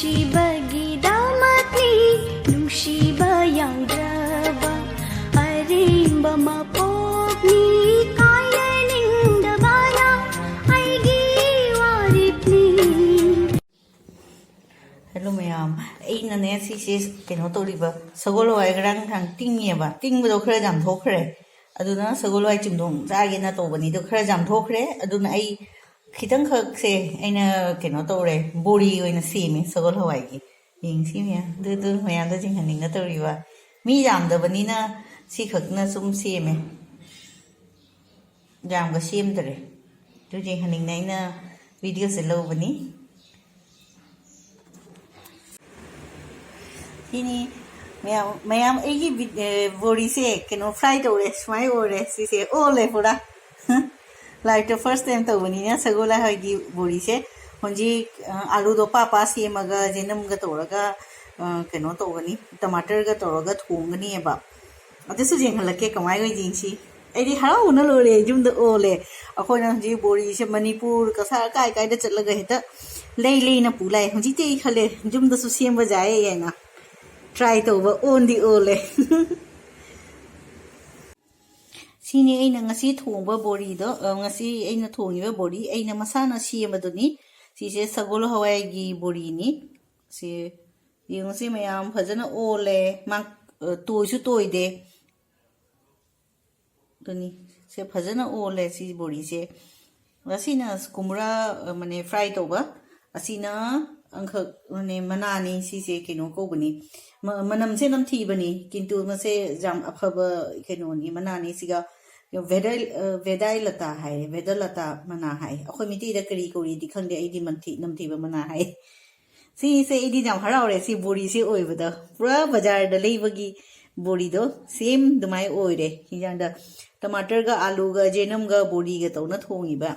ꯅꯨꯡꯁꯤꯕꯒꯤꯗꯃꯛꯅꯤ ꯅꯨꯡꯁꯤꯕ ꯌꯥꯎꯗ꯭ꯔꯕ ꯑꯔꯦꯝꯕ ꯃꯄꯣꯛꯅꯤ ꯀꯥꯏꯅꯅꯤꯡꯗꯕꯅ ꯑꯩꯒꯤ ꯋꯥꯔꯦꯞꯅꯤ. Hello ma'am, ꯑꯩꯅꯅꯦ ꯁꯤꯁꯦ ꯀꯩꯅꯣ ꯇꯧꯔꯤꯕ ꯁꯒꯣꯜ ꯍꯋꯥꯏ ꯉꯔꯥꯡ ꯇꯤꯡꯉꯦꯕ ꯇꯤꯡꯕꯗꯣ ꯈꯔ ꯌꯥꯝꯊꯣꯛꯈ꯭ꯔꯦ ꯑꯗꯨꯅ ꯁꯒꯣꯜ ꯍꯋꯥꯏ ꯆꯨꯝꯊꯣꯡ ꯆꯥꯒꯦꯅ ꯇꯧꯕꯅꯤꯗꯣ ꯈꯔ ꯌꯥꯝꯊꯣꯛꯈ꯭ꯔꯦ ꯑꯗꯨꯅ ꯑꯩ ꯈꯤꯇꯪꯈꯛꯁꯦ ꯑꯩꯅ ꯀꯩꯅꯣ ꯇꯧꯔꯦ ꯕꯣꯔꯤ ꯑꯣꯏꯅ ꯁꯦꯝꯃꯦ ꯁꯒꯣꯜ ꯍꯋꯥꯏꯒꯤ ꯌꯦꯡꯁꯤ ꯃꯌꯥꯝ ꯑꯗꯨ ꯃꯌꯥꯝꯗ ꯆꯤꯡꯍꯟꯅꯤꯡꯉ ꯇꯧꯔꯤꯕ ꯃꯤ ꯌꯥꯝꯗꯕꯅꯤꯅ ꯁꯤ ꯈꯛꯅ ꯁꯨꯝ ꯁꯦꯝꯃꯦ ꯌꯥꯝꯒ ꯁꯦꯝꯗ꯭ꯔꯦ ꯑꯗꯨ ꯌꯦꯡꯍꯟꯅꯤꯡꯅ ꯑꯩꯅ ꯚꯤꯗꯤꯑꯣꯁꯦ ꯂꯧꯕꯅꯤ. Ini mayam aigi bori se keno fry tore smai ore si se ole pura like the first time to bani na sagola hagi bori se honji alu do papa si maga jenam ga toraga keno to bani tomato ga toraga thongani eba adesu jeng halake kamai goi jingsi aidi harau na lore jum da ole akhona ji bori se manipur kasa kai kai da chatlaga heta lei na pulai honji te khale jum da su sem ba jae ye na try to ba on the ole sini aina ngasi thongba bori do ngasi aina thongiba bori aina masana siamaduni sise sagol hawai gi bori ni si yengsi mayam phajana ole mak toisu toide duni se phajana ole si bori se asina kumra mane fry to ba asina angkha mane manani sise kino ko bani manam se nam thi bani kintu mase jam aphaba keno ni manani siga vedai lata hai vedalata mana hai akhoi miti da kari kori di khangde ai di manthi nam thi ba mana hai si se idi jam haraure si bori se oi bada pura bazar da leibagi bori do same dumai oi re hinjang da tomato ga alu ga jenam ga bori ga tawna thongi ba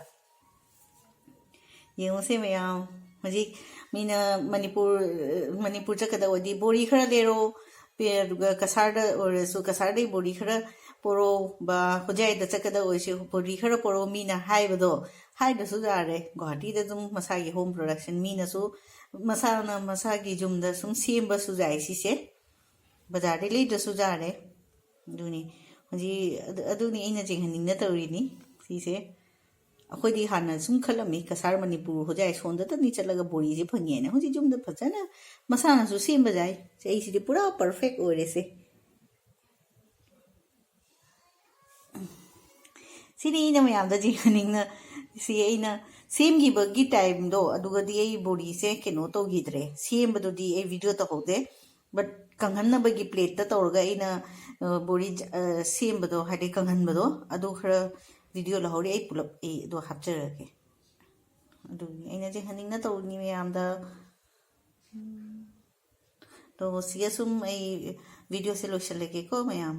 yengo se mayam haji mina manipur chakada odi bori khara lero pe duga kasarda oresu kasarda bori khara poro ba hojai da chakada oise bori khara poro mina haibado haida su jare guwahati da jum masagi home production mina su masana masagi jum da sum semba su jai sise bazar de le da su jare duni haji aduni ina jinghaning na tawrini sise akhoi di hana sum khalami kasar manipur hojai sonda ta ni chalaga bori je phangye na hoji jum da phajana masana su semba jai sei si pura perfect ore se sini ina mayam da jinghaning na si ina sem gi bagi time do aduga di ei bori se keno to gidre sem badu di ei video ta hode but kanghan na bagi plate ta torga ina bori sem badu hade kanghan badu adu khara video la hori ai pulap ai do hapcharage adu aina je haning na tawni mayam da to siya sum ai video se lo shalage ko mayam